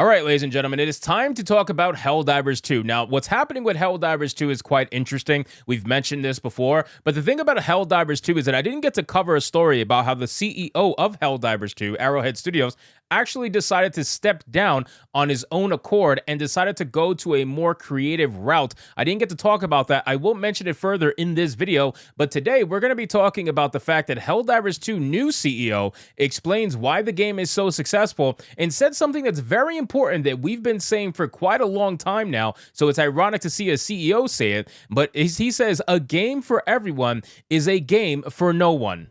All right, ladies and gentlemen, it is time to talk about Helldivers 2. Now, what's happening with Helldivers 2 is quite interesting. We've mentioned this before, but the thing about Helldivers 2 is that I didn't get to cover a story about how the CEO of Helldivers 2, Arrowhead Studios, actually decided to step down on his own accord and decided to go to a more creative route. I didn't get to talk about that. I will mention it further in this video, but today we're going to be talking about the fact that Helldivers 2 new CEO explains why the game is so successful and said something that's very important that we've been saying for quite a long time now. So it's ironic to see a CEO say it, but he says a game for everyone is a game for no one.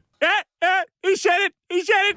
He said it! He said it!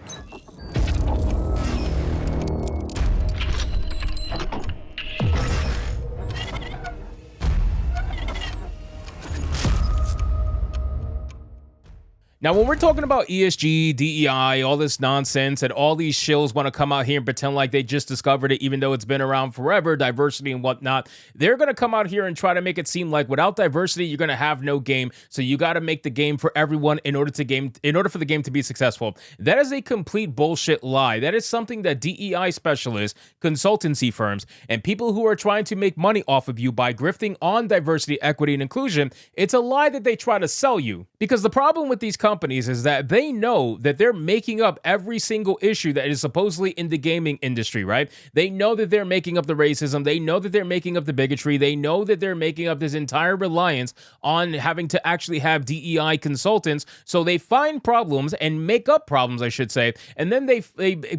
Now, when we're talking about ESG, DEI, all this nonsense, and all these shills want to come out here and pretend like they just discovered it, even though it's been around forever, diversity and whatnot, they're going to come out here and try to make it seem like without diversity, you're going to have no game. So you got to make the game for everyone in order for the game to be successful. That is a complete bullshit lie. That is something that DEI specialists, consultancy firms, and people who are trying to make money off of you by grifting on diversity, equity, and inclusion, it's a lie that they try to sell you. Because the problem with these companies is that they know that they're making up every single issue that is supposedly in the gaming industry, right? They know that they're making up the racism. They know that they're making up the bigotry. They know that they're making up this entire reliance on having to actually have DEI consultants. So they find problems and make up problems, I should say, and then they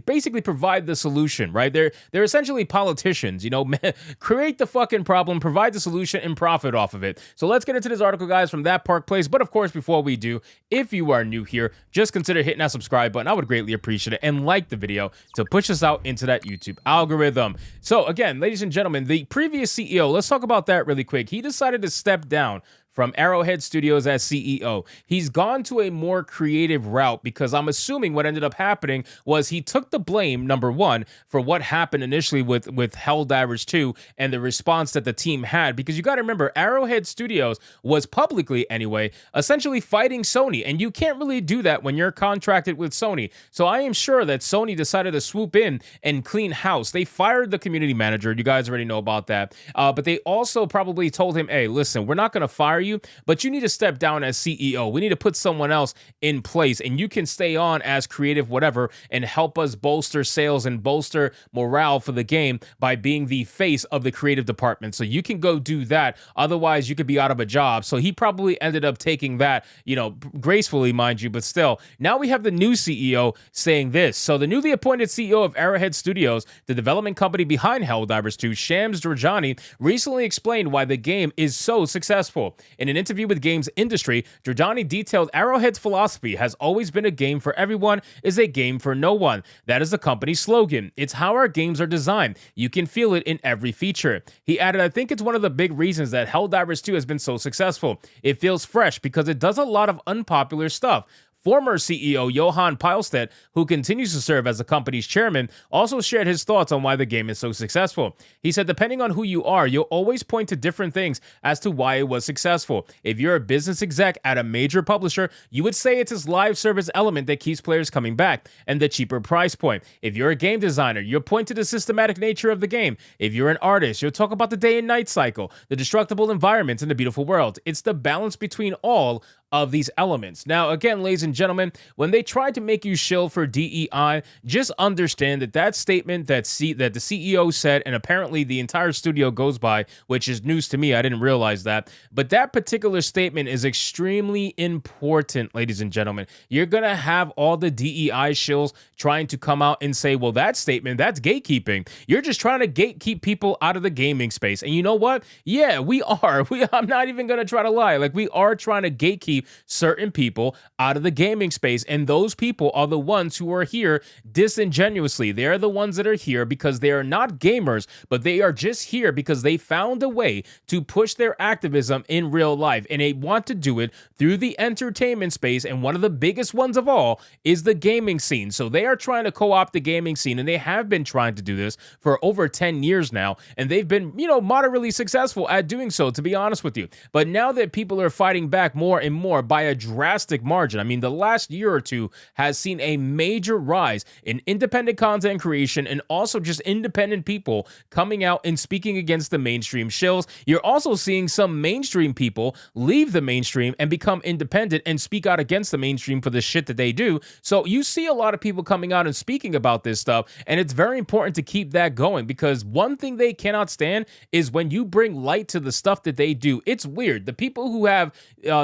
basically provide the solution, right? They're essentially politicians, you know, create the fucking problem, provide the solution, and profit off of it. So let's get into this article, guys, from That Park Place. But of course, before we do, if you are new here, just consider hitting that subscribe button. I would greatly appreciate it, and like the video to push us out into that YouTube algorithm. So again, ladies and gentlemen, the previous CEO, let's talk about that really quick. He decided to step down from Arrowhead Studios as CEO. He's gone to a more creative route because I'm assuming what ended up happening was he took the blame, number one, for what happened initially with Helldivers 2 and the response that the team had. Because you got to remember, Arrowhead Studios was publicly, anyway, essentially fighting Sony. And you can't really do that when you're contracted with Sony. So I am sure that Sony decided to swoop in and clean house. They fired the community manager. You guys already know about that. But they also probably told him, hey, listen, we're not going to fire you, but you need to step down as CEO. We need to put someone else in place, and you can stay on as creative whatever and help us bolster sales and bolster morale for the game by being the face of the creative department. So you can go do that. Otherwise, you could be out of a job. So he probably ended up taking that, you know, gracefully, mind you, but still. Now we have the new CEO saying this. So the newly appointed CEO of Arrowhead Studios, the development company behind Helldivers 2, Shams Jorjani, recently explained why the game is so successful. In an interview with Games Industry, Jorjani detailed Arrowhead's philosophy has always been a game for everyone is a game for no one. That is the company's slogan. It's how our games are designed. You can feel it in every feature. He added, I think it's one of the big reasons that Helldivers 2 has been so successful. It feels fresh because it does a lot of unpopular stuff. Former CEO Johan Pilestedt, who continues to serve as the company's chairman, also shared his thoughts on why the game is so successful. He said, depending on who you are, you'll always point to different things as to why it was successful. If you're a business exec at a major publisher, you would say it's his live service element that keeps players coming back and the cheaper price point. If you're a game designer, you'll point to the systematic nature of the game. If you're an artist, you'll talk about the day and night cycle, the destructible environments, and the beautiful world. It's the balance between all of these elements. Now, again, ladies and gentlemen, when they try to make you shill for DEI, just understand that statement that the CEO said, and apparently the entire studio goes by, which is news to me, I didn't realize that, but that particular statement is extremely important, ladies and gentlemen. You're gonna have all the DEI shills trying to come out and say, well, that statement, that's gatekeeping. You're just trying to gatekeep people out of the gaming space. And you know what? Yeah, we are. I'm not even gonna try to lie. Like, we are trying to gatekeep certain people out of the gaming space, and those people are the ones who are here disingenuously. They're the ones that are here because they are not gamers, but they are just here because they found a way to push their activism in real life, and they want to do it through the entertainment space, and one of the biggest ones of all is the gaming scene. So they are trying to co-opt the gaming scene, and they have been trying to do this for over 10 years now, and they've been, moderately successful at doing so, to be honest with you. But now that people are fighting back more and more, more by a drastic margin. I mean, the last year or two has seen a major rise in independent content creation and also just independent people coming out and speaking against the mainstream shills. You're also seeing some mainstream people leave the mainstream and become independent and speak out against the mainstream for the shit that they do. So you see a lot of people coming out and speaking about this stuff, and it's very important to keep that going, because one thing they cannot stand is when you bring light to the stuff that they do. It's weird. The people who have,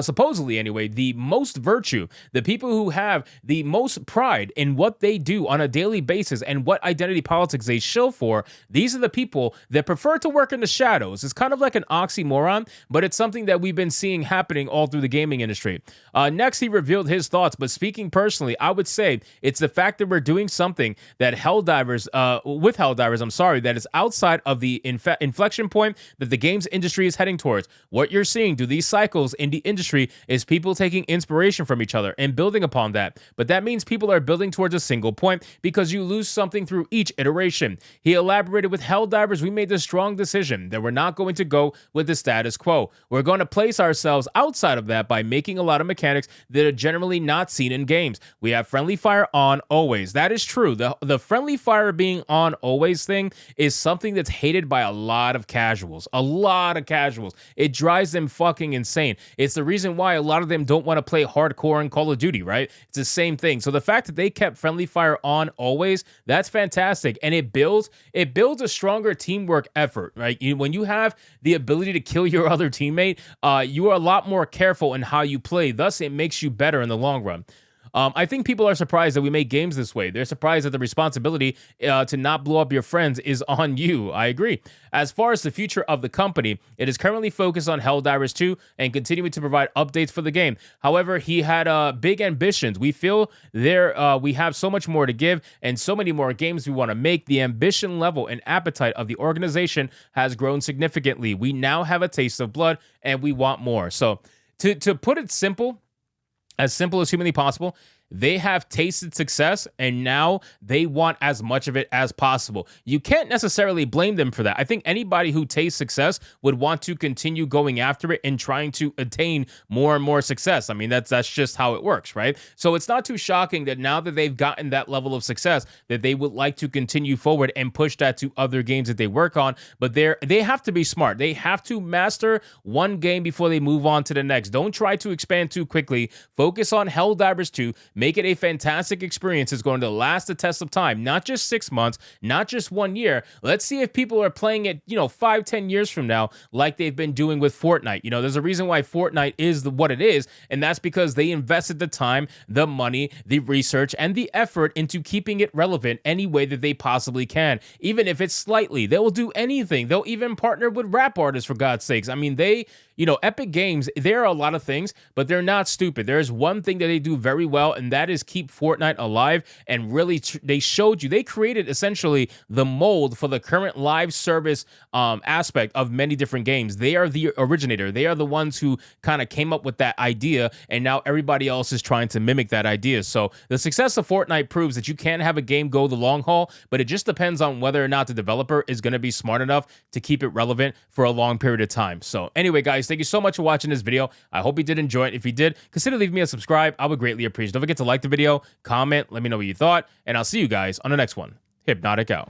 supposedly anyway, the most virtue, the people who have the most pride in what they do on a daily basis and what identity politics they shill for, these are the people that prefer to work in the shadows. It's kind of like an oxymoron, but it's something that we've been seeing happening all through the gaming industry. Next, he revealed his thoughts, but speaking personally, I would say it's the fact that we're doing something that Helldivers, that is outside of the inflection point that the games industry is heading towards. What you're seeing through these cycles in the industry is people taking inspiration from each other and building upon that. But that means people are building towards a single point because you lose something through each iteration. He elaborated, with Helldivers, we made the strong decision that we're not going to go with the status quo. We're going to place ourselves outside of that by making a lot of mechanics that are generally not seen in games. We have friendly fire on always. That is true. The friendly fire being on always thing is something that's hated by a lot of casuals. A lot of casuals. It drives them fucking insane. It's the reason why a lot of them don't want to play hardcore in Call of Duty, right? It's the same thing. So the fact that they kept friendly fire on always, that's fantastic. And it builds a stronger teamwork effort, right? When you have the ability to kill your other teammate, you are a lot more careful in how you play. Thus, it makes you better in the long run. I think people are surprised that we make games this way. They're surprised that the responsibility to not blow up your friends is on you. I agree. As far as the future of the company, it is currently focused on Helldivers 2 and continuing to provide updates for the game. However, he had big ambitions. We feel we have so much more to give and so many more games we want to make. The ambition level and appetite of the organization has grown significantly. We now have a taste of blood and we want more. So to put it simple as humanly possible, they have tasted success and now they want as much of it as possible. You can't necessarily blame them for that. I think anybody who tastes success would want to continue going after it and trying to attain more and more success. I mean, that's just how it works, right? So it's not too shocking that now that they've gotten that level of success, that they would like to continue forward and push that to other games that they work on. But they have to be smart. They have to master one game before they move on to the next. Don't try to expand too quickly. Focus on Helldivers 2. Make it a fantastic experience. It's going to last the test of time, not just 6 months, not just 1 year. Let's see if people are playing it, 5-10 years from now, like they've been doing with Fortnite. There's a reason why Fortnite is what it is, and that's because they invested the time, the money, the research, and the effort into keeping it relevant any way that they possibly can. Even if it's slightly, they will do anything. They'll even partner with rap artists, for God's sakes. I mean, Epic Games, there are a lot of things, but they're not stupid. There's one thing that they do very well, and that is keep Fortnite alive. And really, they created essentially the mold for the current live service aspect of many different games. They are the originator. They are the ones who kind of came up with that idea, and now everybody else is trying to mimic that idea. So the success of Fortnite proves that you can have a game go the long haul, but it just depends on whether or not the developer is going to be smart enough to keep it relevant for a long period of time. So anyway, guys, thank you so much for watching this video. I hope you did enjoy it. If you did, consider leaving me a subscribe. I would greatly appreciate it. Don't forget to like the video, comment, let me know what you thought, and I'll see you guys on the next one. Hypnotic out.